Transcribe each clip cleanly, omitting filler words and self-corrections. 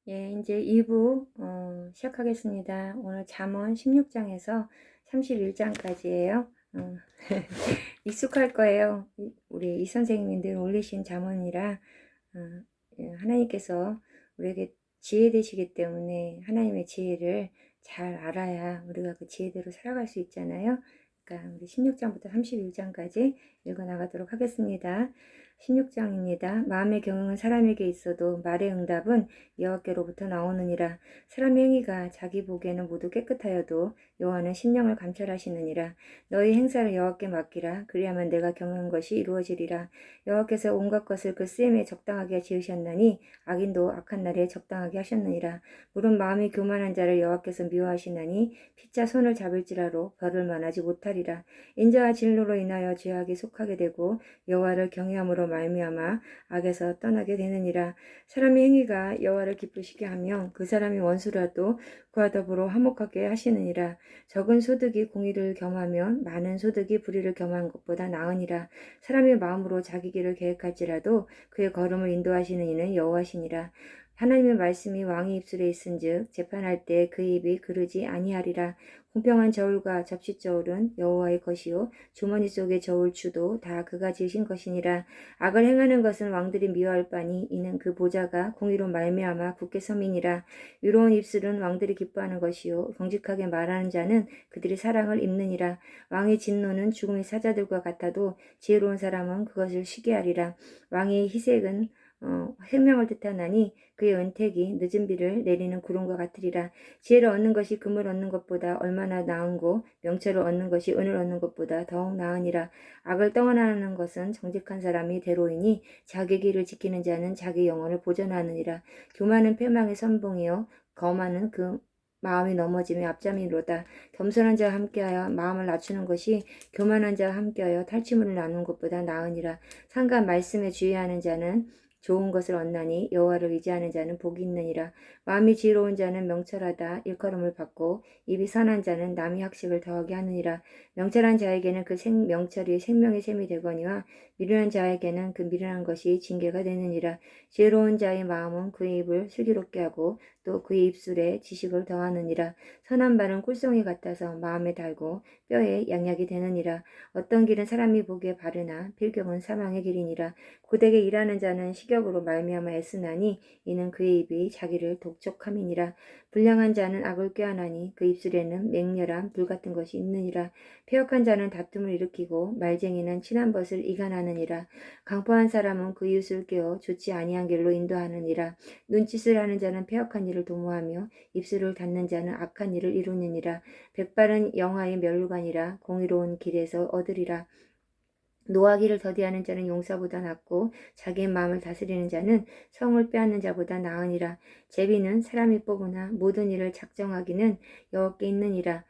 예, 이제 2부 시작하겠습니다. 오늘 잠언 16장에서 31장까지예요. 익숙할 거예요. 우리 이 선생님이 늘 올리신 잠언이라 예, 하나님께서 우리에게 지혜 되시기 때문에 하나님의 지혜를 잘 알아야 우리가 그 지혜대로 살아갈 수 있잖아요. 그러니까 우리 16장부터 31장까지 읽어 나가도록 하겠습니다. 16장입니다. 마음의 경영은 사람에게 있어도 말의 응답은 여호와께로부터 나오느니라. 사람의 행위가 자기 보기에는 모두 깨끗하여도 여호와는 심령을 감찰하시느니라. 너희 행사를 여호와께 맡기라. 그리하면 내가 경영한 것이 이루어지리라. 여호와께서 온갖 것을 그 쓰임에 적당하게 지으셨나니 악인도 악한 날에 적당하게 하셨느니라. 물은 마음이 교만한 자를 여호와께서 미워하시나니 피차 손을 잡을지라도 벌을 만하지 못하리라. 인자와 진로로 인하여 죄악이 속하게 되고 여호와를 경외함으로 말미암아 악에서 떠나게 되느니라. 사람의 행위가 여호와를 기쁘시게 하며 그 사람이 원수라도 그와 더불어 화목하게 하시느니라. 적은 소득이 공의를 겸하면 많은 소득이 불의를 겸한 것보다 나으니라. 사람의 마음으로 자기 길을 계획할지라도 그의 걸음을 인도하시는 이는 여호와시니라. 하나님의 말씀이 왕의 입술에 있은즉 재판할 때 그의 입이 그르지 아니하리라. 공평한 저울과 접시 저울은 여호와의 것이요 주머니 속의 저울추도 다 그가 지으신 것이니라. 악을 행하는 것은 왕들이 미워할 바니 이는 그 보좌가 공의로 말미암아 굳게 섬이니라. 유로운 입술은 왕들이 기뻐하는 것이요 정직하게 말하는 자는 그들이 사랑을 입느니라. 왕의 진노는 죽음의 사자들과 같아도 지혜로운 사람은 그것을 쉬게 하리라. 왕의 희색은 생명을 뜻하나니 그의 은택이 늦은 비를 내리는 구름과 같으리라. 지혜를 얻는 것이 금을 얻는 것보다 얼마나 나은고 명철을 얻는 것이 은을 얻는 것보다 더욱 나으니라. 악을 떠나는 것은 정직한 사람이 대로이니 자기 길을 지키는 자는 자기 영혼을 보전하느니라. 교만은 패망의 선봉이요 거만은 그 마음이 넘어짐에 앞잠이로다. 겸손한 자와 함께하여 마음을 낮추는 것이 교만한 자와 함께하여 탈취물을 나누는 것보다 나으니라. 상간 말씀에 주의하는 자는 좋은 것을 얻나니 여호와를 의지하는 자는 복이 있느니라. 마음이 지혜로운 자는 명철하다 일컬음을 받고 입이 선한 자는 남의 학식을 더하게 하느니라. 명철한 자에게는 그 명철이 생명의 샘이 되거니와 미련한 자에게는 그 미련한 것이 징계가 되느니라. 지혜로운 자의 마음은 그의 입을 슬기롭게 하고 또 그의 입술에 지식을 더하느니라. 선한 말은 꿀송이 같아서 마음에 달고 뼈에 양약이 되느니라. 어떤 길은 사람이 보기에 바르나 필경은 사망의 길이니라. 고되게 일하는 자는 식욕으로 말미암아 애쓰나니 이는 그의 입이 자기를 독촉함이니라. 불량한 자는 악을 꾀하나니 그 입술에는 맹렬한 불 같은 것이 있느니라. 패역한 자는 다툼을 일으키고 말쟁이는 친한 벗을 이간하느니라. 강포한 사람은 그 이웃을 깨어 좋지 아니한 길로 인도하느니라. 눈짓을 하는 자는 패역한 일을 도모하며 입술을 닫는 자는 악한 일을 이루느니라. 백발은 영화의 멸류관이라 공의로운 길에서 얻으리라. 노하기를 더디하는 자는 용사보다 낫고 자기의 마음을 다스리는 자는 성을 빼앗는 자보다 나으니라. 제비는 사람이 뽑으나 모든 일을 작정하기는 여호와께 있느니라.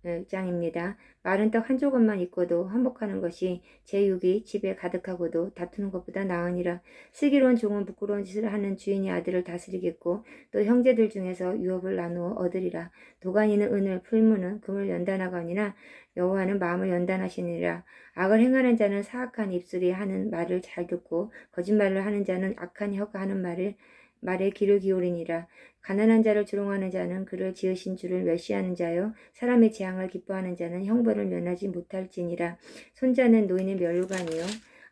17장입니다. 마른 떡 한 조각만 있고도 한몫하는 것이 제육이 집에 가득하고도 다투는 것보다 나으니라. 슬기로운 종은 부끄러운 짓을 하는 주인의 아들을 다스리겠고 또 형제들 중에서 유업을 나누어 얻으리라. 도가니는 은을 풀무는 금을 연단하거니나 여호와는 마음을 연단하시니라. 악을 행하는 자는 사악한 입술이 하는 말을 잘 듣고 거짓말을 하는 자는 악한 혀가 하는 말에 귀를 기울이니라. 가난한 자를 조롱하는 자는 그를 지으신 주를 멸시하는 자요 사람의 재앙을 기뻐하는 자는 형벌을 면하지 못할지니라. 손자는 노인의 멸류관이요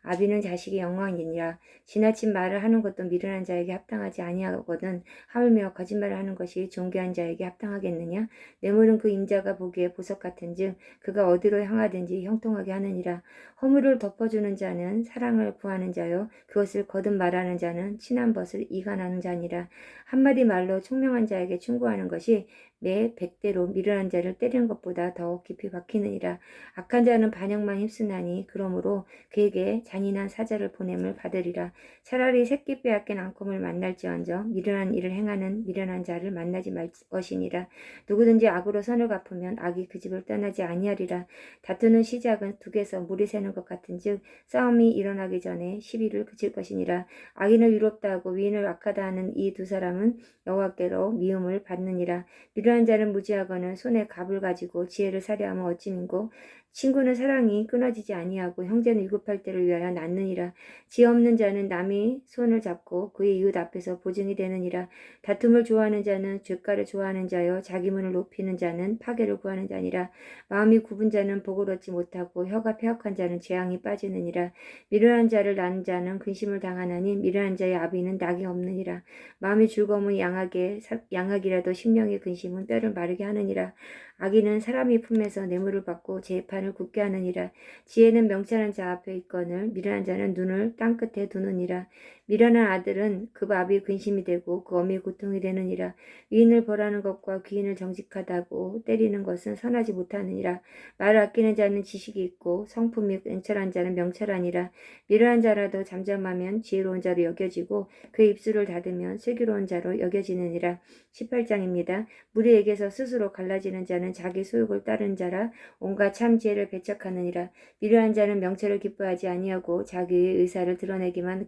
아비는 자식의 영광이니라. 지나친 말을 하는 것도 미련한 자에게 합당하지 아니하거든 하물며 거짓말을 하는 것이 존귀한 자에게 합당하겠느냐. 뇌물은 그 임자가 보기에 보석 같은즉 그가 어디로 향하든지 형통하게 하느니라. 허물을 덮어주는 자는 사랑을 구하는 자요 그것을 거듭 말하는 자는 친한 벗을 이간하는 자니라. 한마디 말로 총명한 자에게 충고하는 것이 매 100대로 미련한 자를 때리는 것보다 더욱 깊이 박히느니라. 악한 자는 반역만 힘쓰나니 그러므로 그에게 잔인한 사자를 보냄을 받으리라. 차라리 새끼 빼앗긴 앙금을 만날지언정 미련한 일을 행하는 미련한 자를 만나지 말 것이니라. 누구든지 악으로 선을 갚으면 악이 그 집을 떠나지 아니하리라. 다투는 시작은 둑에서 물이 새는 것 같은즉 싸움이 일어나기 전에 시비를 그칠 것이니라. 악인을 위롭다 하고 위인을 악하다 하는 이 두 사람은 여호와께로 미움을 받느니라. 미련한 자는 무지하거늘 손에 갑을 가지고 지혜를 살해하면 어찌민고 친구는 사랑이 끊어지지 아니하고 형제는 위급할 때를 위하여 낳느니라. 지혜 없는 자는 남이 손을 잡고 그의 이웃 앞에서 보증이 되느니라. 다툼을 좋아하는 자는 죄가를 좋아하는 자요 자기 문을 높이는 자는 파괴를 구하는 자니라. 마음이 굽은 자는 복을 얻지 못하고 혀가 패역한 자는 재앙이 빠지느니라. 미련한 자를 낳은 자는 근심을 당하나니 미련한 자의 아비는 낙이 없느니라. 마음이 즐거움은 양악이라도 심령의 근심은 뼈를 마르게 하느니라. 악인은 사람의 품에서 뇌물을 받고 재판을 굳게 하느니라. 지혜는 명철한 자 앞에 있거늘 미련한 자는 눈을 땅끝에 두느니라. 미련한 아들은 그 밥이 근심이 되고 그 어미 고통이 되느니라. 위인을 벌하는 것과 귀인을 정직하다고 때리는 것은 선하지 못하느니라. 말을 아끼는 자는 지식이 있고 성품이 냉철한 자는 명철하니라. 미련한 자라도 잠잠하면 지혜로운 자로 여겨지고 그의 입술을 닫으면 슬기로운 자로 여겨지느니라. 18장입니다. 무리에게서 스스로 갈라지는 자는 자기 소욕을 따르는 자라 온갖 참 지혜를 배척하느니라. 미련한 자는 명철을 기뻐하지 아니하고 자기의 의사를 드러내기만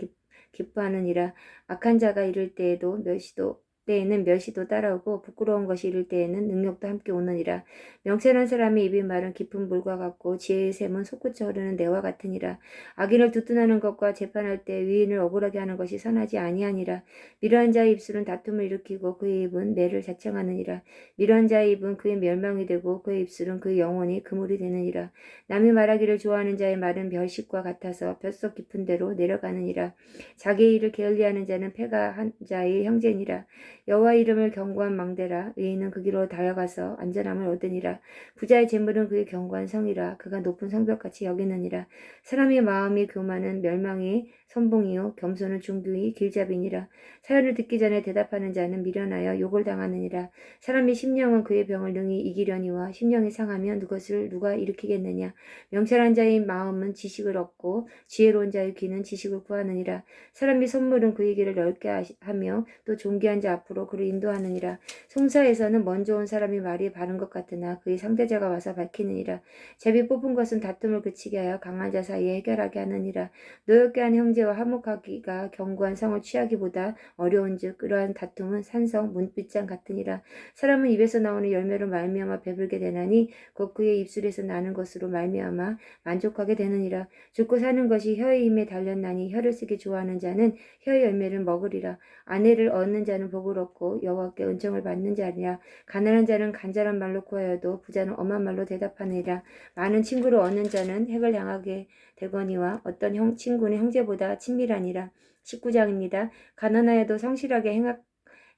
기뻐하느니라. 악한 자가 이를 때에는 멸시도 따라오고 부끄러운 것이 이를 때에는 능력도 함께 오느니라. 명철한 사람의 입의 말은 깊은 물과 같고 지혜의 샘은 솟구쳐 흐르는 내와 같으니라. 악인을 두둔하는 것과 재판할 때 위인을 억울하게 하는 것이 선하지 아니하니라. 미련한 자의 입술은 다툼을 일으키고 그의 입은 매를 자청하느니라. 미련한 자의 입은 그의 멸망이 되고 그의 입술은 그의 영혼이 그물이 되느니라. 남이 말하기를 좋아하는 자의 말은 별식과 같아서 뼛속 깊은 데로 내려가느니라. 자기의 일을 게을리하는 자는 패가 한 자의 형제니라. 여호와 이름을 경고한 망대라. 의인은 그 길로 달려가서 안전함을 얻으니라. 부자의 재물은 그의 견고한 성이라. 그가 높은 성벽같이 여기느니라. 사람의 마음이 교만은 멸망이 선봉이요 겸손은 중규의 길잡이니라. 사연을 듣기 전에 대답하는 자는 미련하여 욕을 당하느니라. 사람의 심령은 그의 병을 능히 이기려니와 심령이 상하면 그것을 누가 일으키겠느냐. 명철한 자의 마음은 지식을 얻고 지혜로운 자의 귀는 지식을 구하느니라. 사람의 선물은 그의 길을 넓게 하며 또 존귀한 자 앞으로 그를 인도하느니라. 송사에서는 먼저 온 사람이 말이 바른 것 같으나 그의 상대자가 와서 밝히느니라. 제비 뽑은 것은 다툼을 그치게 하여 강한 자 사이에 해결하게 하느니라. 노엽게 한 형제와 화목하기가 견고한 성을 취하기보다 어려운즉 그러한 다툼은 산성 문빗장 같으니라. 사람은 입에서 나오는 열매로 말미암아 배불게 되나니 곧 그의 입술에서 나는 것으로 말미암아 만족하게 되느니라. 죽고 사는 것이 혀의 힘에 달렸나니 혀를 쓰기 좋아하는 자는 혀의 열매를 먹으리라. 아내를 얻는 자는 복을 얻고 여호와께 은총을 받는 자니라. 가난한 자는 간절한 말로 구하여도 부자는 엄한 말로 대답하느니라. 많은 친구를 얻는 자는 핵을 향하게 되거니와 어떤 친구는 형제보다 친밀하니라. 19장입니다. 가난하여도 성실하게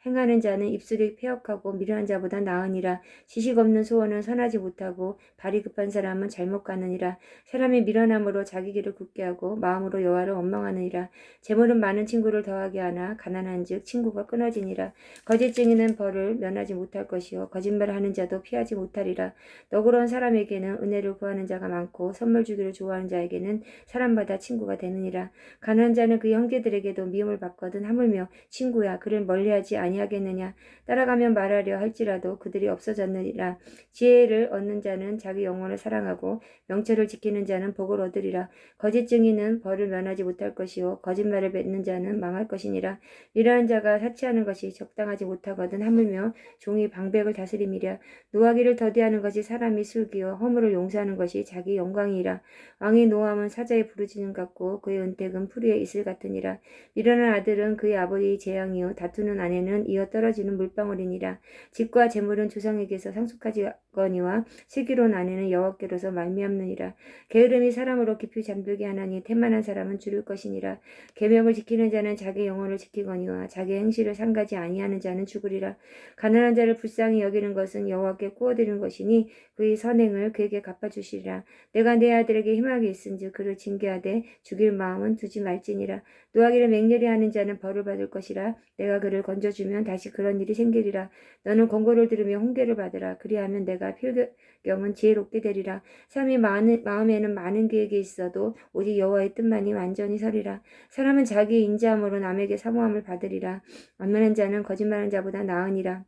행하는 자는 입술이 패역하고 미련한 자보다 나으니라. 지식 없는 소원은 선하지 못하고 발이 급한 사람은 잘못 가느니라. 사람이 미련함으로 자기 길을 굳게 하고 마음으로 여호와를 원망하느니라. 재물은 많은 친구를 더하게 하나 가난한즉 친구가 끊어지니라. 거짓 증인은 벌을 면하지 못할 것이요 거짓말하는 자도 피하지 못하리라. 너그러운 사람에게는 은혜를 구하는 자가 많고 선물 주기를 좋아하는 자에게는 사람마다 친구가 되느니라. 가난한 자는 그 형제들에게도 미움을 받거든 하물며 친구야 그를 멀리하지 아니하겠느냐. 따라가면 말하려 할지라도 그들이 없어졌느니라. 지혜를 얻는 자는 자기 영혼을 사랑하고 명철을 지키는 자는 복을 얻으리라. 거짓 증인은 벌을 면하지 못할 것이요 거짓말을 뱉는 자는 망할 것이니라. 미련한 자가 사치하는 것이 적당하지 못하거든 하물며 종이 방백을 다스림이랴. 노하기를 더디하는 것이 사람이 슬기요 허물을 용서하는 것이 자기 영광이라. 왕의 노함은 사자의 부르짖음 같고 그의 은택은 풀이의 이슬 같으니라. 미련한 아들은 그의 아버지의 재앙이요 다투는 아내는 이어 떨어지는 물방울이니라. 집과 재물은 조상에게서 상속하지거니와 슬기로운 아내는 여호와께로서 말미암느니라. 게으름이 사람으로 깊이 잠들게 하나니 태만한 사람은 줄일 것이니라. 계명을 지키는 자는 자기 영혼을 지키거니와 자기 행실을 상가지 아니하는 자는 죽으리라. 가난한 자를 불쌍히 여기는 것은 여호와께 구워드리는 것이니 그의 선행을 그에게 갚아주시리라. 내가 내 아들에게 희망이 있은즉 그를 징계하되 죽일 마음은 두지 말지니라. 노하기를 맹렬히 하는 자는 벌을 받을 것이라. 내가 그를 건져주면 다시 그런 일이 생기리라. 너는 권고를 들으며 훈계를 받으라. 그리하면 내가 필경은 지혜롭게 되리라. 사람이 마음에는 많은 계획이 있어도 오직 여호와의 뜻만이 완전히 서리라. 사람은 자기 인자함으로 남에게 사모함을 받으리라. 완만한 자는 거짓말하는 자보다 나으니라.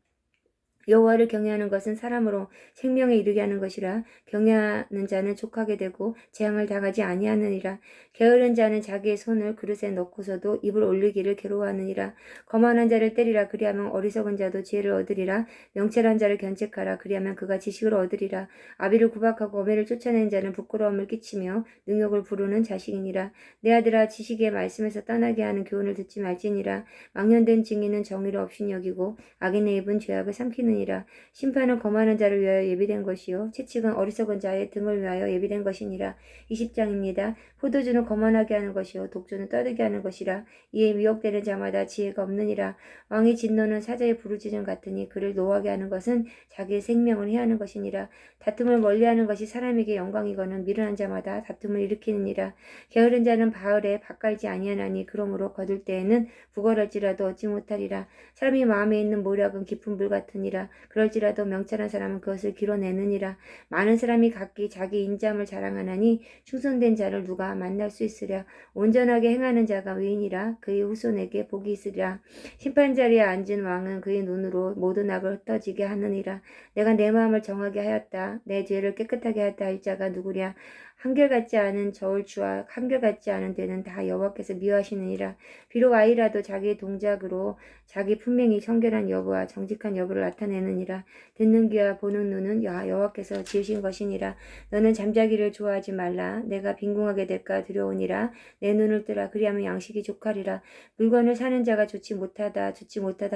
여호와를 경외하는 것은 사람으로 생명에 이르게 하는 것이라. 경외하는 자는 족하게 되고 재앙을 당하지 아니하느니라. 게으른 자는 자기의 손을 그릇에 넣고서도 입을 올리기를 괴로워하느니라. 거만한 자를 때리라. 그리하면 어리석은 자도 지혜를 얻으리라. 명철한 자를 견책하라. 그리하면 그가 지식을 얻으리라. 아비를 구박하고 어미를 쫓아내는 자는 부끄러움을 끼치며 능욕을 부르는 자식이니라. 내 아들아, 지식의 말씀에서 떠나게 하는 교훈을 듣지 말지니라. 망령된 증인은 정의를 없인 여기고 악인의 입은 죄악을 삼키느니라. 심판은 거만한 자를 위하여 예비된 것이요 채찍은 어리석은 자의 등을 위하여 예비된 것이니라. 20장입니다. 포도주는 거만하게 하는 것이요 독주는 떠들게 하는 것이라. 이에 미혹되는 자마다 지혜가 없느니라. 왕의 진노는 사자의 부르짖음 같으니 그를 노하게 하는 것은 자기의 생명을 해하는 것이니라. 다툼을 멀리하는 것이 사람에게 영광이거늘 미련한 자마다 다툼을 일으키느니라. 게으른 자는 바을에 밭갈지 아니하나니 그러므로 거둘 때에는 구걸할지라도 얻지 못하리라. 사람이 마음에 있는 모략은 깊은 물 같으니라. 그럴지라도 명철한 사람은 그것을 길어내느니라. 많은 사람이 각기 자기 인자함을 자랑하나니 충성된 자를 누가 만날 수 있으랴. 온전하게 행하는 자가 의인이라. 그의 후손에게 복이 있으리라. 심판자리에 앉은 왕은 그의 눈으로 모든 악을 흩어지게 하느니라. 내가 내 마음을 정하게 하였다. 내 죄를 깨끗하게 하였다 할 자가 누구랴. 한결같지 않은 저울추와 한결같지 않은 데는 다 여호와께서 미워하시느니라. 비록 아이라도 자기의 동작으로 자기 분명히 청결한 여부와 정직한 여부를 나타내느니라. 듣는 귀와 보는 눈은 여호와께서 지으신 것이니라. 너는 잠자기를 좋아하지 말라. 내가 빈궁하게 될까 두려우니라. 내 눈을 뜨라. 그리하면 양식이 족하리라. 물건을 사는 자가 좋지 못하다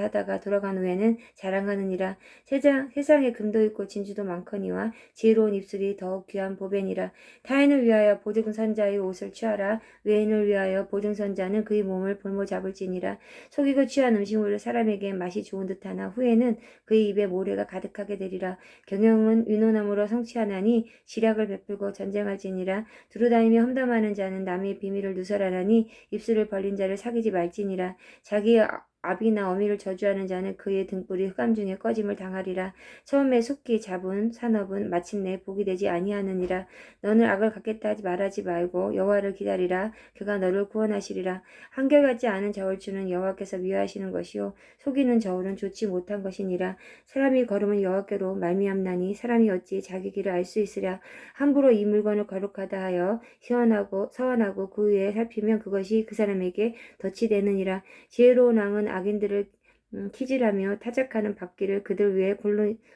하다가 돌아간 후에는 자랑하느니라. 세상에 금도 있고 진주도 많거니와 지혜로운 입술이 더욱 귀한 보배니라. 타인을 위하여 보증선자의 옷을 취하라. 외인을 위하여 보증선자는 그의 몸을 볼모 잡을지니라. 속이고 취한 음식물을 사람에게 맛이 좋은 듯하나 후에는 그의 입에 모래가 가득하게 되리라. 경영은 위노나무로 성취하나니 시략을 베풀고 전쟁할지니라. 두루다니며 험담하는 자는 남의 비밀을 누설하나니 입술을 벌린 자를 사귀지 말지니라. 자기의 아비나 어미를 저주하는 자는 그의 등불이 흑암 중에 꺼짐을 당하리라. 처음에 속히 잡은 산업은 마침내 복이 되지 아니하느니라. 너는 악을 갖겠다 하지 말하지 말고 여호와를 기다리라. 그가 너를 구원하시리라. 한결같지 않은 저울추는 여호와께서 미워하시는 것이요 속이는 저울은 좋지 못한 것이니라. 사람이 걸음은 여호와께로 말미암나니 사람이 어찌 자기 길을 알 수 있으랴. 함부로 이 물건을 거룩하다 하여 서원하고 그 위에 살피면 그것이 그 사람에게 덫이 되느니라. 지혜로운 왕은 악인들을 키질하며 타작하는 바퀴를 그들 위에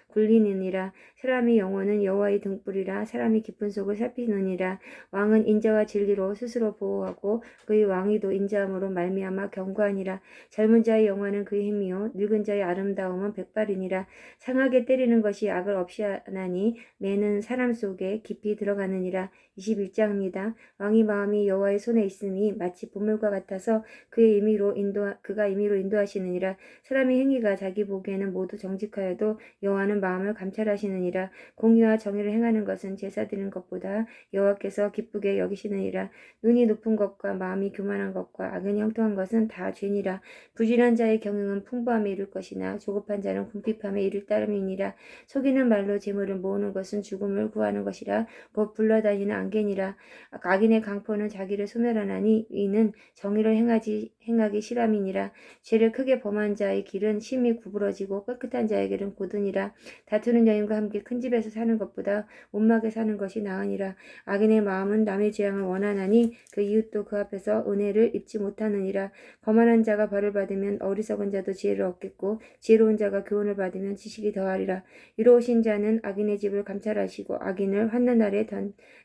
굴리느니라. 사람의 영혼은 여호와의 등불이라. 사람이 깊은 속을 살피느니라. 왕은 인자와 진리로 스스로 보호하고 그의 왕위도 인자함으로 말미암아 견고하니라. 젊은 자의 영화는 그의 힘이요 늙은 자의 아름다움은 백발이니라. 상하게 때리는 것이 악을 없이 하나니 매는 사람 속에 깊이 들어가느니라. 21장입니다. 왕의 마음이 여호와의 손에 있음이 마치 보물과 같아서 그가 임의로 인도하시느니라. 사람의 행위가 자기 보기에는 모두 정직하여도 여호와는 마음을 감찰하시느니라. 공의와 정의를 행하는 것은 제사 드리는 것보다 여호와께서 기쁘게 여기시느니라. 눈이 높은 것과 마음이 교만한 것과 악은 형통한 것은 다 죄니라. 부진한 자의 경영은 풍부함에 이를 것이나 조급한 자는 궁핍함에 이를 따름이니라. 속이는 말로 재물을 모으는 것은 죽음을 구하는 것이라. 곧 불러다니는 안개니라. 악인의 강포는 자기를 소멸하나니 이는 정의를 행하기 실함이니라. 죄를 크게 범한 자의 길은 심히 구부러지고 깨끗한 자의 길은 곧으니라. 다투는 여인과 함께 큰 집에서 사는 것보다 온막에 사는 것이 나으니라. 악인의 마음은 남의 재앙을 원하나니 그 이웃도 그 앞에서 은혜를 입지 못하느니라. 거만한 자가 벌을 받으면 어리석은 자도 지혜를 얻겠고 지혜로운 자가 교훈을 받으면 지식이 더하리라. 이로우신 자는 악인의 집을 감찰하시고 악인을 환난 날에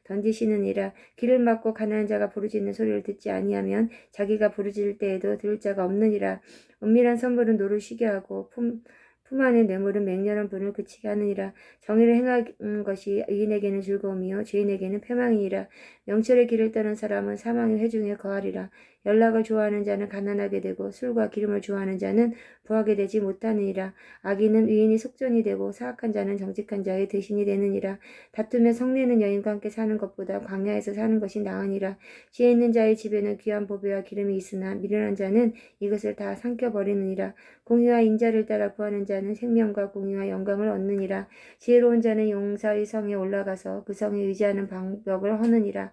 던지시느니라. 길을 막고 가난한 자가 부르짖는 소리를 듣지 아니하면 자기가 부르짖을 때에도 들을 자가 없느니라. 은밀한 선물은 노를 쉬게 하고 품 안의 뇌물은 맹렬한 분을 그치게 하느니라. 정의를 행하는 것이 의인에게는 즐거움이요 죄인에게는 패망이니라. 명철의 길을 떠난 사람은 사망의 회중에 거하리라. 연락을 좋아하는 자는 가난하게 되고 술과 기름을 좋아하는 자는 부하게 되지 못하느니라. 악인은 의인이 속전이 되고 사악한 자는 정직한 자의 대신이 되느니라. 다투며 성내는 여인과 함께 사는 것보다 광야에서 사는 것이 나으니라. 지혜 있는 자의 집에는 귀한 보배와 기름이 있으나 미련한 자는 이것을 다 삼켜버리느니라. 공의와 인자를 따라 구하는 자는 생명과 공의와 영광을 얻느니라. 지혜로운 자는 용사의 성에 올라가서 그 성에 의지하는 방법을 허느니라.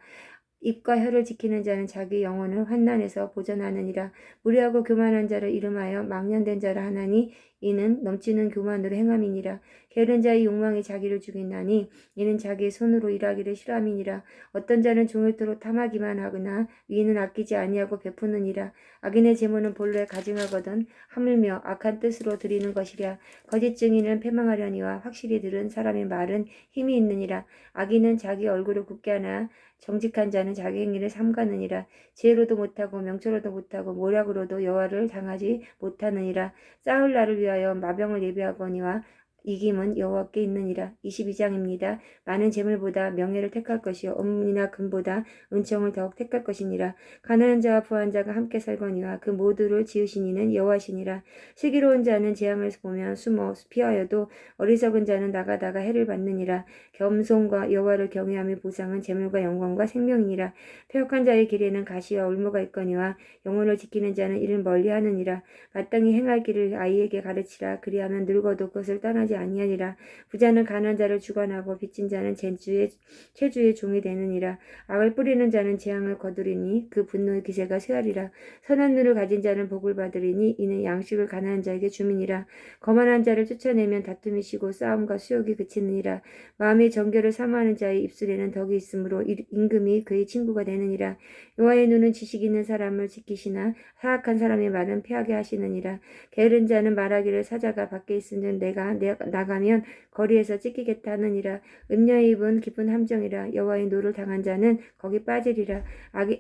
입과 혀를 지키는 자는 자기 영혼을 환난에서 보전하느니라. 무리하고 교만한 자를 이름하여 망령된 자를 하나니 이는 넘치는 교만으로 행함이니라. 게으른 자의 욕망이 자기를 죽이나니 이는 자기의 손으로 일하기를 싫어함이니라. 어떤 자는 종일토록 탐하기만 하거나 위는 아끼지 아니하고 베푸느니라. 악인의 재물은 본래 가증하거든 하물며 악한 뜻으로 드리는 것이랴. 거짓 증인은 패망하려니와 확실히 들은 사람의 말은 힘이 있느니라. 악인은 자기 얼굴을 굽게 하나 정직한 자는 자기 행위를 삼가느니라. 지혜로도 못하고 명철로도 못하고 모략으로도 여호와를 당하지 못하느니라. 싸울 날을 위하여 마병을 예비하거니와 이김은 여호와께 있느니라. 22장입니다. 많은 재물보다 명예를 택할 것이요 은이나 금보다 은총을 더욱 택할 것이니라. 가난한 자와 부한 자가 함께 살거니와 그 모두를 지으신 이는 여호와시니라. 슬기로운 자는 재앙을 보면 숨어 피하여도 어리석은 자는 나가다가 해를 받느니라. 겸손과 여호와를 경외함의 보상은 재물과 영광과 생명이니라. 패역한 자의 길에는 가시와 울무가 있거니와 영혼을 지키는 자는 이를 멀리하느니라. 마땅히 행할 길을 아이에게 가르치라. 그리하면 늙어도 그것을 떠나지 아니하니라. 부자는 가난한 자를 주관하고 빚진 자는 체주의 종이 되느니라. 악을 뿌리는 자는 재앙을 거두리니 그 분노의 기세가 쇠하리라. 선한 눈을 가진 자는 복을 받으리니 이는 양식을 가난한 자에게 주민이라. 거만한 자를 쫓아내면 다툼이 쉬고 싸움과 수욕이 그치느니라. 마음의 정결을 사모하는 자의 입술에는 덕이 있으므로 임금이 그의 친구가 되느니라. 여호와의 눈은 지식 있는 사람을 지키시나 사악한 사람의 말은 피하게 하시느니라. 게으른 자는 말하기를 사자가 밖에 있으면 내가 나가면 거리에서 찢기겠다 하느니라. 음녀의 입은 깊은 함정이라. 여호와의 노를 당한 자는 거기 빠지리라.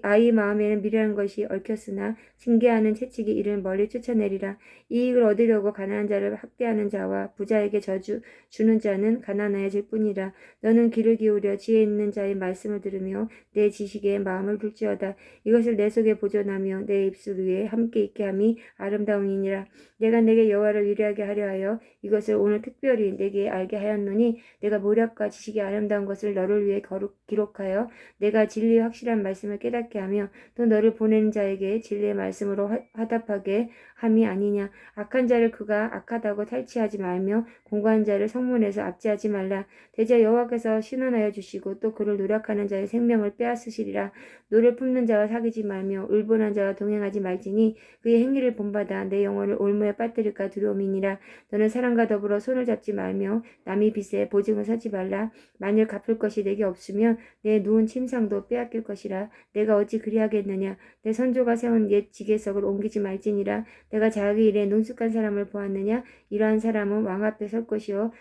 아이 마음에는 미련한 것이 얽혔으나 징계하는 채찍이 이를 멀리 쫓아내리라. 이익을 얻으려고 가난한 자를 학대하는 자와 부자에게 저주 주는 자는 가난해질 뿐이라. 너는 귀를 기울여 지혜 있는 자의 말씀을 들으며 내 지식에 마음을 둘지어다. 이것을 내 속에 보존하며 내 입술 위에 함께 있게 함이 아름다움이니라. 내가 내게 여호와를 위로하게 하려 하여 이것을 오늘 특별히 내게 알게 하였노니 내가 모략과 지식이 아름다운 것을 너를 위해 기록하여 내가 진리의 확실한 말씀을 깨닫게 하며 또 너를 보내는 자에게 진리의 말씀으로 화답하게 함이 아니냐. 악한 자를 그가 악하다고 탈취하지 말며 공고한 자를 성문에서 압제하지 말라. 대저 여호와께서 신원하여 주시고 또 그를 노력하는 자의 생명을 빼앗으시리라. 노를 품는 자와 사귀지 말며 울분한 자와 동행하지 말지니 그의 행위를 본받아 내 영혼을 올무에 빠뜨릴까 두려움이니라. 너는 사람과 더불어 손을 잡지 말며 남의 빚에 보증을 서지 말라. 만일 갚을 것이 내게 없으면 내 누운 침상도 빼앗길 것이라. 내가 어찌 그리하겠느냐. 내 선조가 세운 옛 지계석을 옮기지 말지니라. 내가 자기 일에 능숙한 사람을 보았느냐. 이러한 사람은 왕 앞에 설 것이요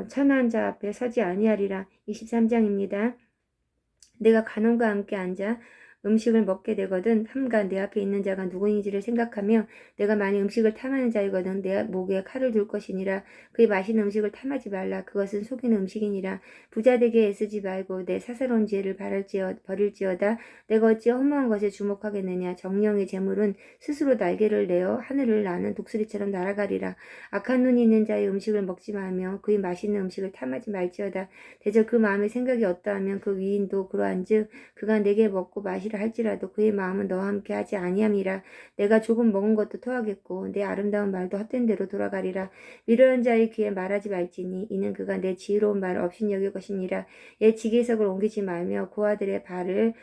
천한 자 앞에 서지 아니하리라. 23장입니다. 내가 간원과 함께 앉아 음식을 먹게 되거든 함과 내 앞에 있는 자가 누구인지를 생각하며 내가 많이 음식을 탐하는 자이거든 내 목에 칼을 둘 것이니라. 그의 맛있는 음식을 탐하지 말라. 그것은 속이는 음식이니라. 부자 되게 애쓰지 말고 내 사사로운 지혜를 버릴지어다. 내가 어찌 허무한 것에 주목하겠느냐. 정령의 재물은 스스로 날개를 내어 하늘을 나는 독수리처럼 날아가리라. 악한 눈이 있는 자의 음식을 먹지 말며 그의 맛있는 음식을 탐하지 말지어다. 대저 그 마음의 생각이 어떠하면 그 위인도 그러한즉 그가 내게 먹고 마시라 할지라도 그의 마음은 너와 함께 하지 아니함이라. 내가 조금 먹은 것도 토하겠고 내 아름다운 말도 헛된 대로 돌아가리라. 미련한 자의 귀에 말하지 말지니 이는 그가 내 지혜로운 말을 업신여길 것이니라. 옛 지계석을 옮기지 말며 고아들의 밭을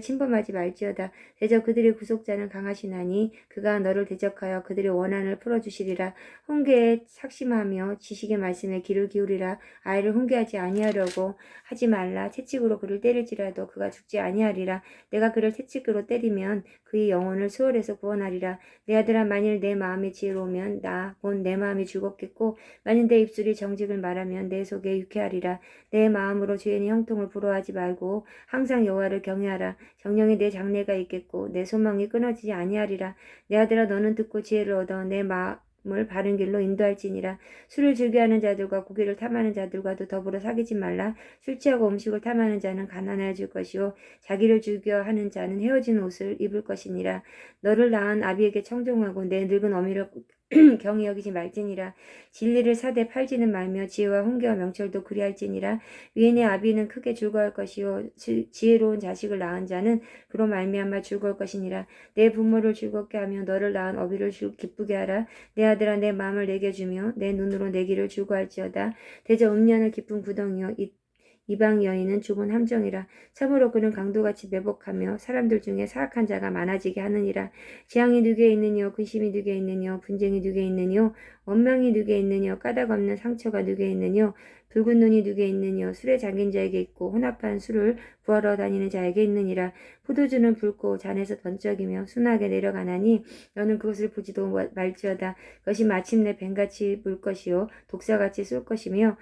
침범하지 말지어다. 대저 그들의 구속자는 강하시나니 그가 너를 대적하여 그들의 원한을 풀어주시리라. 훈계에 착심하며 지식의 말씀에 귀를 기울이라. 아이를 훈계하지 아니하려고 하지 말라. 채찍으로 그를 때릴지라도 그가 죽지 아니하리라. 내가 그를 채찍으로 때리면 그의 영혼을 수월에서 구원하리라. 내 아들아 만일 내 마음이 지혜로우면 나 곧 내 마음이 즐겁겠고 만일 내 입술이 정직을 말하면 내 속에 유쾌하리라. 내 마음으로 죄인의 형통을 부러워하지 말고 항상 여호와를 경외하라. 정령이 내 장래가 있겠고 내 소망이 끊어지지 아니하리라. 내 아들아 너는 듣고 지혜를 얻어 내 마음을 바른 길로 인도할지니라. 술을 즐겨하는 자들과 고기를 탐하는 자들과도 더불어 사귀지 말라. 술 취하고 음식을 탐하는 자는 가난해질 것이요 자기를 즐겨하는 자는 헤어진 옷을 입을 것이니라. 너를 낳은 아비에게 청종하고 내 늙은 어미를 경히 여기지 말지니라. 진리를 사되 팔지는 말며 지혜와 훈계와 명철도 그리할지니라. 위인의 아비는 크게 즐거워할 것이요 지혜로운 자식을 낳은 자는 그로 말미암아 즐거울 것이니라. 내 부모를 즐겁게 하며 너를 낳은 어비를 기쁘게 하라. 내 아들아 내 마음을 내게 주며 내 눈으로 내 길을 즐거워할지어다. 대저 음녀는 깊은 구덩이요 이방 여인은 좁은 함정이라. 참으로 그는 강도같이 매복하며 사람들 중에 사악한 자가 많아지게 하느니라. 재앙이 누구에 있느뇨? 근심이 누구에 있느뇨? 분쟁이 누구에 있느뇨? 원망이 누구에 있느뇨? 까닭 없는 상처가 누구에 있느뇨? 붉은 눈이 누구에 있느뇨? 술에 잠긴 자에게 있고 혼합한 술을 구하러 다니는 자에게 있느니라. 포도주는 붉고 잔에서 번쩍이며 순하게 내려가나니 너는 그것을 보지도 말지어다. 그것이 마침내 뱀같이 물 것이요 독사같이 쏠 것이며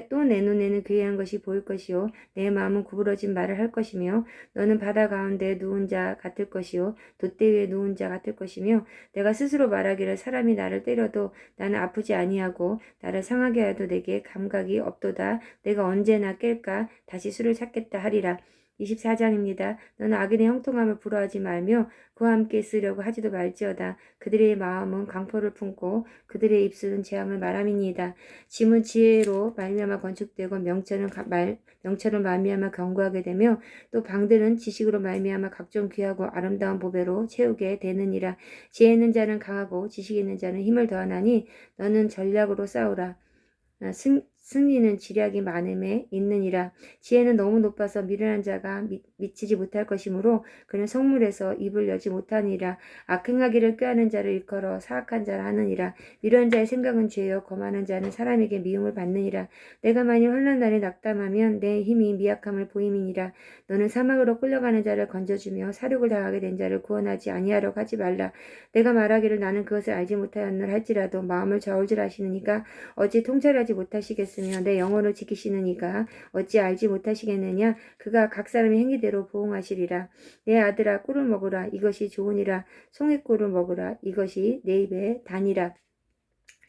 또 내 눈에는 괴이한 것이 보일 것이요 내 마음은 구부러진 말을 할 것이며 너는 바다 가운데 누운 자 같을 것이요 돛대 위에 누운 자 같을 것이며 내가 스스로 말하기를 사람이 나를 때려도 나는 아프지 아니하고 나를 상하게 하여도 내게 감각이 없도다. 내가 언제나 깰까 다시 술을 찾겠다 하리라. 24장입니다. 너는 악인의 형통함을 부러워하지 말며 그와 함께 있으려고 하지도 말지어다. 그들의 마음은 강포를 품고 그들의 입술은 재앙을 말함이니이다. 짐은 지혜로 말미암아 건축되고 명철은 말미암아 견고하게 되며 또 방들은 지식으로 말미암아 각종 귀하고 아름다운 보배로 채우게 되느니라. 지혜 있는 자는 강하고 지식 있는 자는 힘을 더하나니 너는 전략으로 싸우라. 승리는 지략이 많음에 있느니라. 지혜는 너무 높아서 미련한 자가 미치지 못할 것이므로 그는 성물에서 입을 여지 못하니라. 악행하기를 꾀하는 자를 일컬어 사악한 자라 하느니라. 미련한 자의 생각은 죄요 거만한 자는 사람에게 미움을 받느니라. 내가 만일 환난 날에 낙담하면 내 힘이 미약함을 보임이니라. 너는 사막으로 끌려가는 자를 건져주며 사륙을 당하게 된 자를 구원하지 아니하려고 하지 말라. 내가 말하기를 나는 그것을 알지 못하였노라 할지라도 마음을 저울질하시느니까 어찌 통찰하지 못하시겠으며 내 영혼을 지키시는 이가 어찌 알지 못하시겠느냐. 그가 각 사람의 행위대로 보응하시리라. 내 아들아 꿀을 먹으라. 이것이 좋으니라. 송이꿀을 먹으라. 이것이 내 입에 다니라.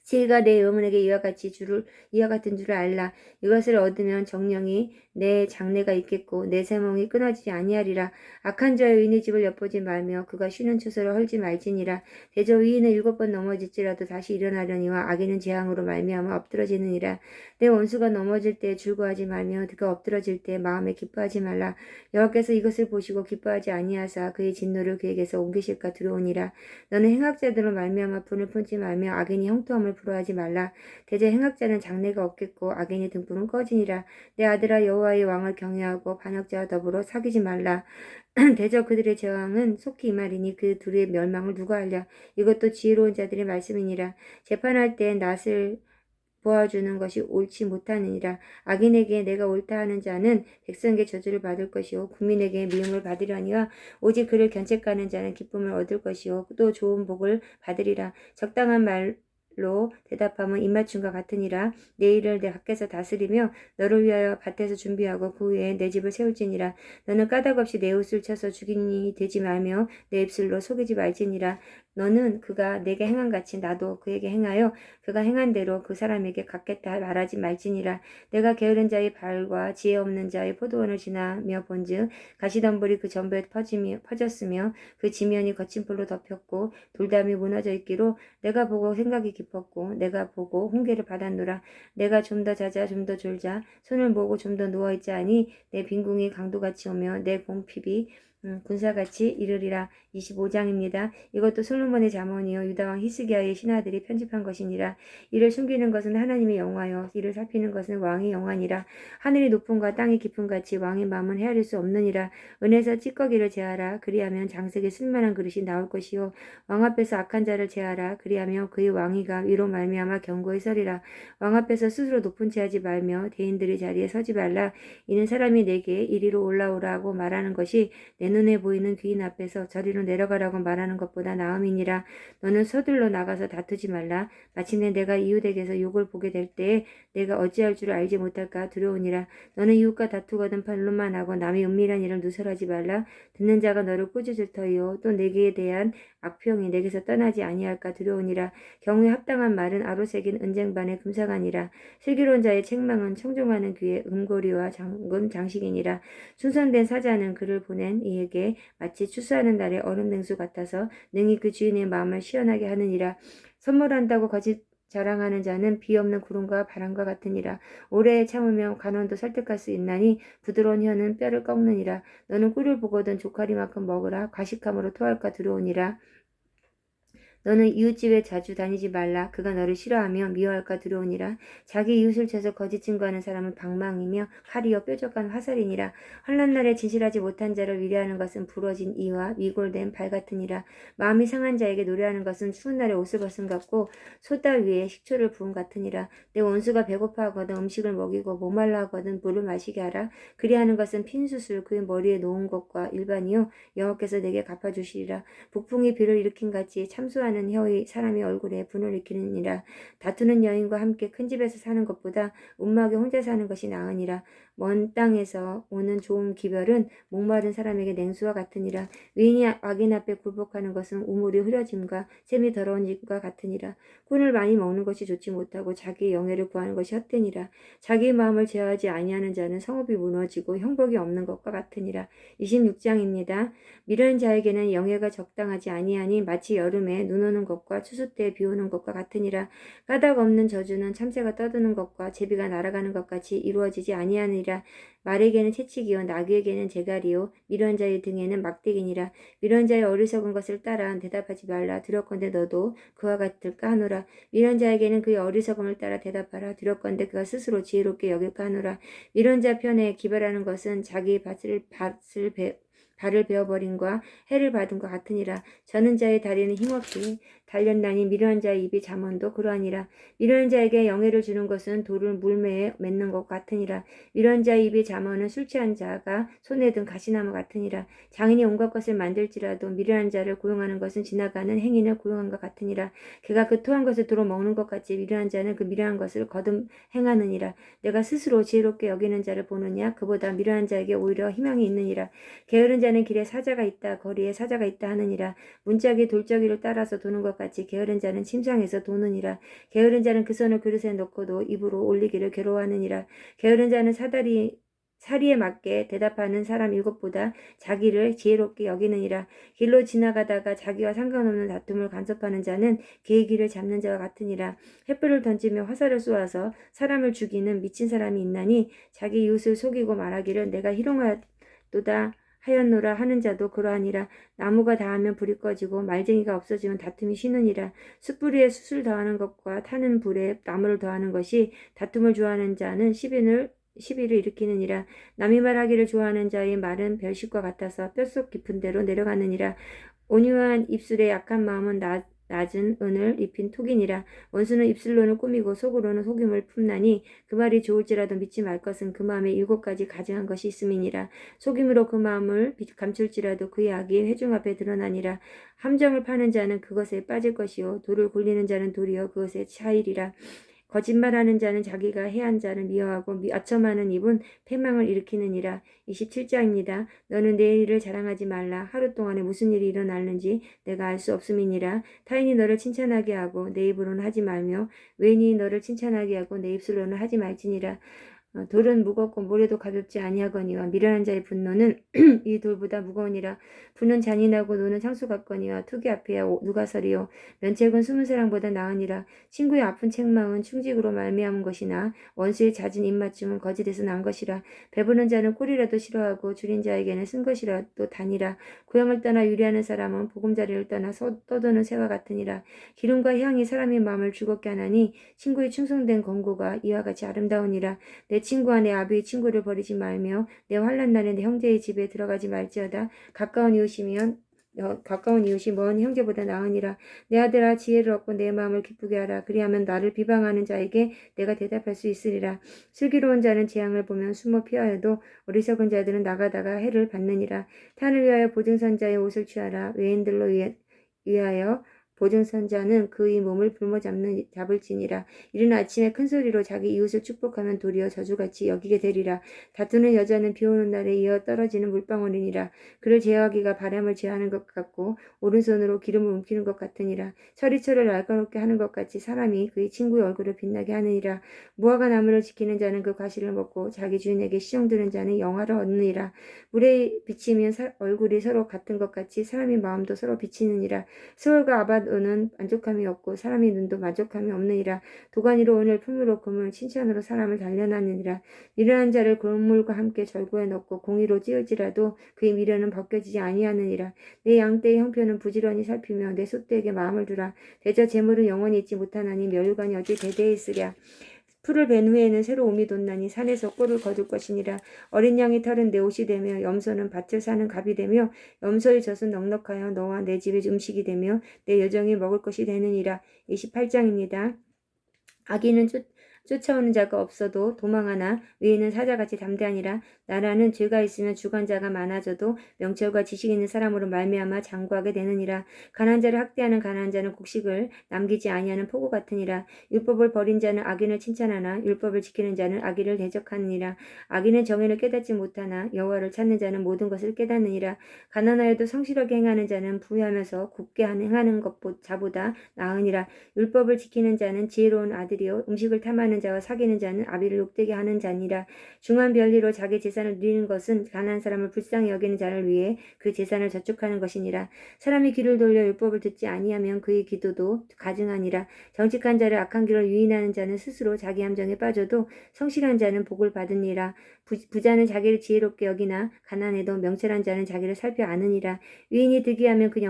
지혜가 내 영혼에게 이와 같은 줄을 알라. 이것을 얻으면 정령이 내 장래가 있겠고 내 세몽이 끊어지지 아니하리라. 악한 자의 의인의 집을 엿보지 말며 그가 쉬는 처소를 헐지 말지니라. 대저 의인은 7번 넘어질지라도 다시 일어나려니와 악인은 재앙으로 말미암아 엎드러지느니라. 내 원수가 넘어질 때 즐거워하지 말며 그가 엎드러질 때 마음에 기뻐하지 말라. 여호와께서 이것을 보시고 기뻐하지 아니하사 그의 진노를 그에게서 옮기실까 두려우니라. 너는 행악자들로 말미암아 분을 품지 말며 악인이 형통함을 부러워하지 말라. 대저 행악자는 장래가 없겠고 악인의 등불은 꺼지니라. 내 아들아 여호와의 왕을 경외하고 반역자와 더불어 사귀지 말라. 대저 그들의 제왕은 속히 이말이니 그 둘의 멸망을 누가 알랴. 이것도 지혜로운 자들의 말씀이니라. 재판할 때 낯을 보아주는 것이 옳지 못하느니라. 악인에게 내가 옳다 하는 자는 백성에게 저주를 받을 것이요 국민에게 미움을 받으려니와 오직 그를 견책하는 자는 기쁨을 얻을 것이요 또 좋은 복을 받으리라. 적당한 말로 대답함은 입맞춤과 같으니라. 내 일을 내 밖에서 다스리며 너를 위하여 밭에서 준비하고 그 위에 내 집을 세울지니라. 너는 까닭없이 내 옷을 쳐서 죽인이 되지 말며 내 입술로 속이지 말지니라. 너는 그가 내게 행한 같이 나도 그에게 행하여 그가 행한 대로 그 사람에게 갚겠다 말하지 말지니라. 내가 게으른 자의 발과 지혜 없는 자의 포도원을 지나며 본즉 가시덤불이 그 전부에 퍼졌으며 그 지면이 거친 풀로 덮였고 돌담이 무너져 있기로 내가 보고 생각이 깊었고 내가 보고 훈계를 받았노라. 내가 좀 더 자자 좀 더 졸자 손을 모으고 좀 더 누워있자 하니 내 빈궁이 강도같이 오며 내 공핍이 군사같이 이르리라. 25장입니다. 이것도 솔로몬의 잠언이요 유다왕 히스기야의 신하들이 편집한 것이니라. 이를 숨기는 것은 하나님의 영화요 이를 살피는 것은 왕의 영화니라. 하늘이 높음과 땅이 깊음같이 왕의 마음은 헤아릴 수 없느니라. 은에서 찌꺼기를 제하라. 그리하면 장색의 쓸만한 그릇이 나올 것이요 왕 앞에서 악한 자를 제하라. 그리하며 그의 왕위가 위로 말미암아 견고히 서리라. 왕 앞에서 스스로 높은 채 하지 말며 대인들의 자리에 서지 말라. 이는 사람이 내게 이리로 올라오라고 말하는 것이 내 눈에 보이는 귀인 앞에서 저리로 내려가라고 말하는 것보다 나음이니라. 너는 서둘러 나가서 다투지 말라. 마침내 내가 이웃에게서 욕을 보게 될 때에 내가 어찌할 줄을 알지 못할까 두려우니라. 너는 이웃과 다투거든 반론만 하고 남의 은밀한 일을 누설하지 말라. 듣는 자가 너를 꾸짖을 터이요 또 내게 대한 악평이 내게서 떠나지 아니할까 두려우니라. 경우에 합당한 말은 아로새긴 은쟁반의 금사가니라. 슬기로운 자의 책망은 청종하는 귀에 음고리와 장식이니라. 순선된 사자는 그를 보낸 이에게 마치 추수하는 날의 얼음 냉수 같아서 능히 그 주인의 마음을 시원하게 하느니라. 선물한다고 거짓 자랑하는 자는 비 없는 구름과 바람과 같으니라. 오래 참으면 간원도 설득할 수 있나니 부드러운 혀는 뼈를 꺾느니라. 너는 꿀을 보거든 조카리만큼 먹으라. 과식함으로 토할까 두려우니라. 너는 이웃집에 자주 다니지 말라. 그가 너를 싫어하며 미워할까 두려우니라. 자기 이웃을 쳐서 거짓 증거하는 사람은 방망이며 칼이요 뾰족한 화살이니라. 환난 날에 진실하지 못한 자를 위로하는 것은 부러진 이와 위골된 발 같으니라. 마음이 상한 자에게 노래하는 것은 추운 날에 옷을 벗은 같고 솥달 위에 식초를 부은 같으니라. 내 원수가 배고파하거든 음식을 먹이고 목말라 하거든 물을 마시게 하라. 그리하는 것은 핀수술 그의 머리에 놓은 것과 일반이요 여호와께서 내게 갚아주시리라. 북풍이 비를 일으킨 같이 참수하는 혀의 사람이 얼굴에 분을 일으키느니라. 다투는 여인과 함께 큰 집에서 사는 것보다 움막에 혼자 사는 것이 나으니라. 먼 땅에서 오는 좋은 기별은 목마른 사람에게 냉수와 같으니라. 위인이 악인 앞에 굴복하는 것은 우물이 흐려짐과 샘이 더러운 집과 같으니라. 꾼을 많이 먹는 것이 좋지 못하고 자기의 영예를 구하는 것이 헛되니라. 자기의 마음을 제어하지 아니하는 자는 성읍이 무너지고 형복이 없는 것과 같으니라. 26장입니다. 미련한 자에게는 영예가 적당하지 아니하니 마치 여름에 눈 오는 것과 추수 때 비 오는 것과 같으니라. 까닭 없는 저주는 참새가 떠드는 것과 제비가 날아가는 것 같이 이루어지지 아니하니라. 말에게는 채찍이요 나귀에게는 재갈이요 미련한 자의 등에는 막대기니라. 미련한 자의 어리석은 것을 따라 대답하지 말라. 두렵건대 너도 그와 같을까 하노라. 미련한 자에게는 그의 어리석음을 따라 대답하라. 두렵건대 그가 스스로 지혜롭게 여길까 하노라. 미련한 자 편에 기별하는 것은 자기 발을 베어버림과 해를 받은 것 같으니라. 저는 자의 다리는 힘없이 달렸나니 미련한 자의 입이 잠언도 그러하니라. 미련한 자에게 영예를 주는 것은 돌을 물매에 맺는 것 같으니라. 미련한 자의 입이 잠언은 술 취한 자가 손에 든 가시나무 같으니라. 장인이 온갖 것을 만들지라도 미련한 자를 고용하는 것은 지나가는 행인을 고용한 것 같으니라. 그가 그 토한 것을 도로 먹는 것 같이 미련한 자는 그 미련한 것을 거듭 행하느니라. 내가 스스로 지혜롭게 여기는 자를 보느냐 그보다 미련한 자에게 오히려 희망이 있느니라. 게으른 자는 길에 사자가 있다 거리에 사자가 있다 하느니라. 문짝이 돌적이를 따라서 도는 것 같이 게으른 자는 침상에서 도느니라. 게으른 자는 그 손을 그릇에 넣고도 입으로 올리기를 괴로워하느니라. 게으른 자는 사리에 맞게 대답하는 사람 7보다 자기를 지혜롭게 여기느니라. 길로 지나가다가 자기와 상관없는 다툼을 간섭하는 자는 개의 길을 잡는 자와 같으니라. 횃불을 던지며 화살을 쏘아서 사람을 죽이는 미친 사람이 있나니 자기 이웃을 속이고 말하기를 내가 희롱하도다 하였노라 하는 자도 그러하니라. 나무가 닿으면 불이 꺼지고 말쟁이가 없어지면 다툼이 쉬느니라. 숯불 위에 숯을 더하는 것과 타는 불에 나무를 더하는 것이 다툼을 좋아하는 자는 시비를 일으키느니라. 남이 말하기를 좋아하는 자의 말은 별식과 같아서 뼛속 깊은 데로 내려가느니라. 온유한 입술에 약한 마음은 낮은 은을 입힌 톡이니라. 원수는 입술로는 꾸미고 속으로는 속임을 품나니 그 말이 좋을지라도 믿지 말 것은 그 마음에 7가지 가증한 것이 있음이니라. 속임으로 그 마음을 감출지라도 그의 악이 회중 앞에 드러나니라. 함정을 파는 자는 그것에 빠질 것이요 돌을 굴리는 자는 돌이요 그것에 차이리라. 거짓말하는 자는 자기가 해한 자를 미워하고 아첨하는 입은 패망을 일으키느니라. 27장입니다. 너는 내 일을 자랑하지 말라. 하루 동안에 무슨 일이 일어났는지 내가 알 수 없음이니라. 타인이 너를 칭찬하게 하고 내 입으로는 하지 말며 외인이 너를 칭찬하게 하고 내 입술로는 하지 말지니라. 돌은 무겁고 모래도 가볍지 아니하거니와 미련한 자의 분노는 이 돌보다 무거우니라. 분은 잔인하고 노는 상수 같거니와 투기 앞에야 누가 서리요. 면책은 숨은 새랑보다 나으니라. 친구의 아픈 책망은 충직으로 말미암은 것이나 원수의 잦은 입맞춤은 거짓에서 난 것이라. 배부른 자는 꿀이라도 싫어하고 줄인 자에게는 쓴 것이라도 다니라. 고향을 떠나 유리하는 사람은 보금자리를 떠나 떠도는 새와 같으니라. 기름과 향이 사람의 마음을 즐겁게 하나니 친구의 충성된 권고가 이와 같이 아름다우니라. 내 친구와 내 아비의 친구를 버리지 말며 내 환난 날에 내 형제의 집에 들어가지 말지어다. 가까운 이웃이 먼 형제보다 나으니라. 내 아들아 지혜를 얻고 내 마음을 기쁘게 하라. 그리하면 나를 비방하는 자에게 내가 대답할 수 있으리라. 슬기로운 자는 재앙을 보면 숨어 피하여도 어리석은 자들은 나가다가 해를 받느니라. 탄을 위하여 보증선자의 옷을 취하라. 외인들로 위하여 보증선자는 그의 몸을 굶어 잡을지니라. 이른 아침에 큰 소리로 자기 이웃을 축복하면 도리어 저주같이 여기게 되리라. 다투는 여자는 비 오는 날에 이어 떨어지는 물방울이니라. 그를 제어하기가 바람을 제어하는 것 같고 오른손으로 기름을 움키는 것 같으니라. 서리철을 날카롭게 하는 것 같이 사람이 그의 친구의 얼굴을 빛나게 하느니라. 무화과 나무를 지키는 자는 그 과실을 먹고 자기 주인에게 시종드는 자는 영화를 얻느니라. 물에 비치면 얼굴이 서로 같은 것 같이 사람의 마음도 서로 비치느니라. 스올과 아바 보아도는 만족함이 없고 사람의 눈도 만족함이 없느니라. 도가니로 오늘 품으로 금을 칭찬으로 사람을 단련하느니라. 미련한 자를 골물과 함께 절구에 넣고 공의로 찌을지라도 그의 미련은 벗겨지지 아니하느니라. 내 양떼의 형편은 부지런히 살피며 내 소떼에게 마음을 두라. 대저 재물은 영원히 있지 못하나니 멸관이 어찌 대대에 있으랴. 풀을 벤 후에는 새로 옴이 돋나니 산에서 꼴을 거둘 것이니라. 어린 양의 털은 내 옷이 되며 염소는 밭을 사는 갑이 되며 염소의 젖은 넉넉하여 너와 내 집의 음식이 되며 내 여정이 먹을 것이 되느니라. 28장입니다. 악인은 쫓아오는 자가 없어도 도망하나 의인은 사자같이 담대하니라. 나라는 죄가 있으면 주관자가 많아져도 명철과 지식 있는 사람으로 말미암아 장구하게 되느니라. 가난한 자를 학대하는 가난한 자는 곡식을 남기지 아니하는 포구 같으니라. 율법을 버린 자는 악인을 칭찬하나 율법을 지키는 자는 악인을 대적하느니라. 악인은 정의를 깨닫지 못하나 여호와를 찾는 자는 모든 것을 깨닫느니라. 가난하여도 성실하게 행하는 자는 부유하면서 굽게 행하는 자보다 나으니라. 율법을 지키는 자는 지혜로운 아들이요 음식을 탐하는 자와 사귀는 자는 아비를 욕되게 하는 자니라. 중한 별리로 자기 재산을 누리는 것은 가난한 사람을 불쌍히 여기는 자를 위해 그 재산을 저축하는 것이니라. 사람이 귀를 돌려 율법을 듣지 아니하면 그의 기도도 가증하니라. 정직한 자를 악한 길로 유인하는 자는 스스로 자기 함정에 빠져도 성실한 자는 복을 받으니라. 부자는 자기를 지혜롭게 여기나 가난해도 명철한 자는 자기를 살펴 아느니라. 의인이 득이하면 큰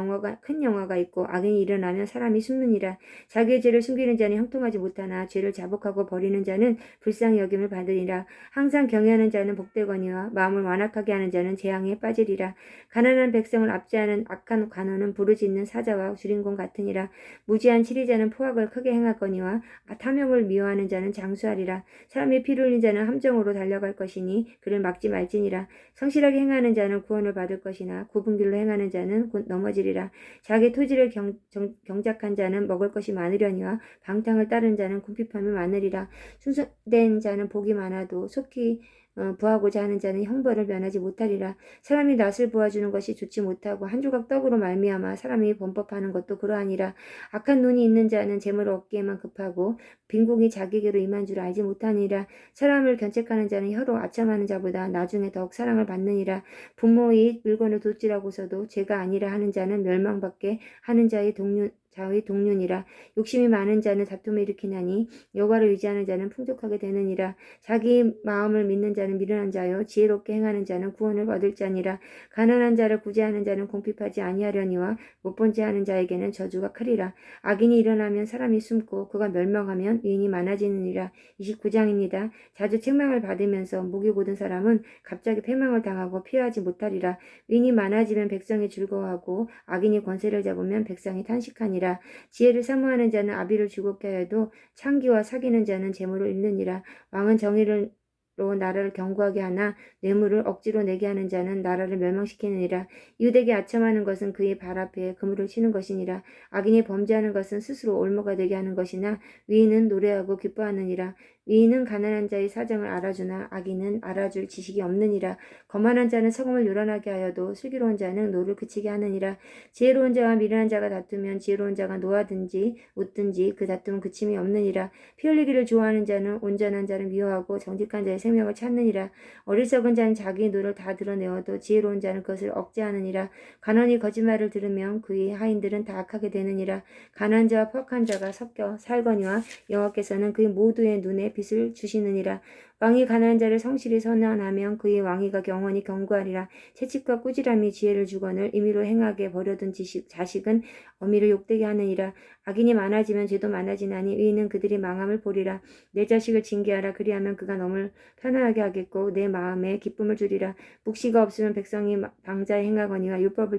영화가 있고 악인이 일어나면 사람이 숨느니라. 자기의 죄를 숨기는 자는 형통하지 못하나 죄를 자복하고 버리는 자는 불쌍히 여김을 받으리라. 항상 경외하는 자는 복되거니와 마음을 완악하게 하는 자는 재앙에 빠지리라. 가난한 백성을 압제하는 악한 관원은 부르짖는 사자와 주린공 같으니라. 무지한 치리자는 포악을 크게 행하거니와 탐욕을 미워하는 자는 장수하리라. 사람이 피를 흘린 자는 함정으로 달려갈 것이니 그를 막지 말지니라. 성실하게 행하는 자는 구원을 받을 것이나 굽은 길로 행하는 자는 곧 넘어지리라. 자기 토지를 경작한 자는 먹을 것이 많으려니와 방탕을 따른 자는 궁핍함이 많으리라. 순수된 자는 복이 많아도 속히 부하고자 하는 자는 형벌을 면하지 못하리라. 사람이 낯을 보아주는 것이 좋지 못하고 한 조각 떡으로 말미암아 사람이 범법하는 것도 그러하니라. 악한 눈이 있는 자는 재물을 얻기에만 급하고 빈궁이 자기에게로 임한 줄 알지 못하니라. 사람을 견책하는 자는 혀로 아첨하는 자보다 나중에 더욱 사랑을 받느니라. 부모의 물건을 도둑질하고서도 죄가 아니라 하는 자는 멸망받게 하는 자의 동륜이라. 욕심이 많은 자는 다툼을 일으키나니 여호와를 의지하는 자는 풍족하게 되느니라. 자기 마음을 믿는 자는 미련한 자요 지혜롭게 행하는 자는 구원을 얻을 자니라. 가난한 자를 구제하는 자는 공핍하지 아니하려니와 못본죄하는 자에게는 저주가 크리라. 악인이 일어나면 사람이 숨고 그가 멸망하면 의인이 많아지느니라. 29장입니다. 자주 책망을 받으면서 목이 곧은 사람은 갑자기 패망을 당하고 피하지 못하리라. 의인이 많아지면 백성이 즐거워하고 악인이 권세를 잡으면 백성이 탄식하니라. 지혜를 사모하는 자는 아비를 즐겁게 하여도 창기와 사귀는 자는 재물을 잃느니라. 왕은 정의로 나라를 견고하게 하나 뇌물을 억지로 내게 하는 자는 나라를 멸망시키느니라. 이웃에게 아첨하는 것은 그의 발 앞에 그물을 치는 것이니라. 악인이 범죄하는 것은 스스로 올무가 되게 하는 것이나 의인은 노래하고 기뻐하느니라. 의인은 가난한 자의 사정을 알아주나 악인은 알아줄 지식이 없느니라. 거만한 자는 서금을 요란하게 하여도 슬기로운 자는 노를 그치게 하느니라. 지혜로운 자와 미련한 자가 다투면 지혜로운 자가 노하든지 웃든지 그 다툼은 그침이 없느니라. 피 흘리기를 좋아하는 자는 온전한 자를 미워하고 정직한 자의 생명을 찾느니라. 어리석은 자는 자기의 노를 다 드러내어도 지혜로운 자는 그것을 억제하느니라. 간언이 거짓말을 들으면 그의 하인들은 다 악하게 되느니라. 가난한 자와 포악한 자가 섞여 살거니와 여호와께서는 그의 모두의 눈에 빛을 주시느니라. 왕이 가난한 자를 성실히 선언하면 그의 왕위가 영원히 견고하리라. 채찍과 꾸지람이 지혜를 주거늘 임의로 행하게 버려둔 자식은 어미를 욕되게 하느니라. 악인이 많아지면 죄도 많아지나니 의인은 그들이 망함을 보리라. 내 자식을 징계하라. 그리하면 그가 너를 편안하게 하겠고 내 마음에 기쁨을 주리라. 묵시가 없으면 백성이 방자에 행하거니와 율법을